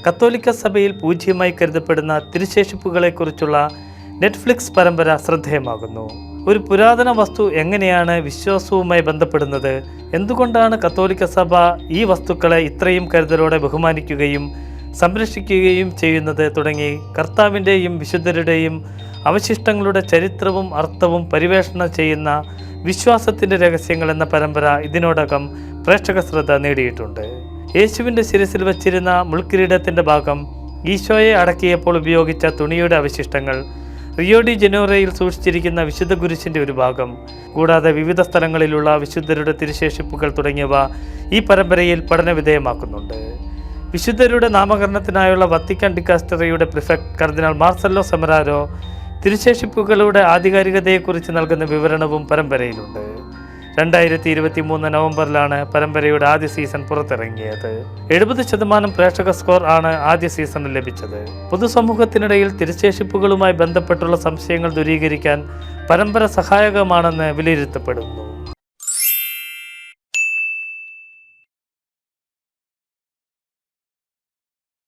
കത്തോലിക്ക സഭയിൽ പൂജ്യമായി കരുതപ്പെടുന്ന തിരുശേഷിപ്പുകളെക്കുറിച്ചുള്ള നെറ്റ്ഫ്ലിക്സ് പരമ്പര ശ്രദ്ധേയമാകുന്നു. ഒരു പുരാതന വസ്തു എങ്ങനെയാണ് വിശ്വാസവുമായി ബന്ധപ്പെടുന്നത്, എന്തുകൊണ്ടാണ് കത്തോലിക്ക സഭ ഈ വസ്തുക്കളെ ഇത്രയും കരുതലോടെ ബഹുമാനിക്കുകയും സംരക്ഷിക്കുകയും ചെയ്യുന്നത് തുടങ്ങി കർത്താവിൻ്റെയും വിശുദ്ധരുടെയും അവശിഷ്ടങ്ങളുടെ ചരിത്രവും അർത്ഥവും പരിവേഷണം ചെയ്യുന്ന വിശ്വാസത്തിൻ്റെ രഹസ്യങ്ങൾ എന്ന പരമ്പര ഇതിനോടകം പ്രേക്ഷക ശ്രദ്ധ നേടിയിട്ടുണ്ട്. യേശുവിൻ്റെ ശിരസിൽ വച്ചിരുന്ന മുൾക്കിരീടത്തിൻ്റെ ഭാഗം, ഈശോയെ അടക്കിയപ്പോൾ ഉപയോഗിച്ച തുണിയുടെ അവശിഷ്ടങ്ങൾ, റിയോ ഡി ജനീറോയിൽ സൂക്ഷിച്ചിരിക്കുന്ന വിശുദ്ധ കുരിശിൻ്റെ ഒരു ഭാഗം, കൂടാതെ വിവിധ സ്ഥലങ്ങളിലുള്ള വിശുദ്ധരുടെ തിരുശേഷിപ്പുകൾ തുടങ്ങിയവ ഈ പരമ്പരയിൽ പഠനവിധേയമാക്കുന്നുണ്ട്. വിശുദ്ധരുടെ നാമകരണത്തിനായുള്ള വത്തിക്കാൻ ഡിക്കാസ്റ്ററിയുടെ പ്രിഫെക്ട് കർദിനാൾ മാർസെല്ലോ സെമറാരോ തിരുശേഷിപ്പുകളുടെ ആധികാരികതയെക്കുറിച്ച് നൽകുന്ന വിവരണവും പരമ്പരയിലുണ്ട്. 2023 നവംബറിലാണ് പരമ്പരയുടെ ആദ്യ സീസൺ പുറത്തിറങ്ങിയത്. 70% പ്രേക്ഷക സ്കോർ ആണ് ആദ്യ സീസണിൽ ലഭിച്ചത്. പൊതുസമൂഹത്തിനിടയിൽ തിരുശേഷിപ്പുകളുമായി ബന്ധപ്പെട്ടുള്ള സംശയങ്ങൾ ദൂരീകരിക്കാൻ പരമ്പര സഹായകമാണെന്ന് വിലയിരുത്തപ്പെടുന്നു.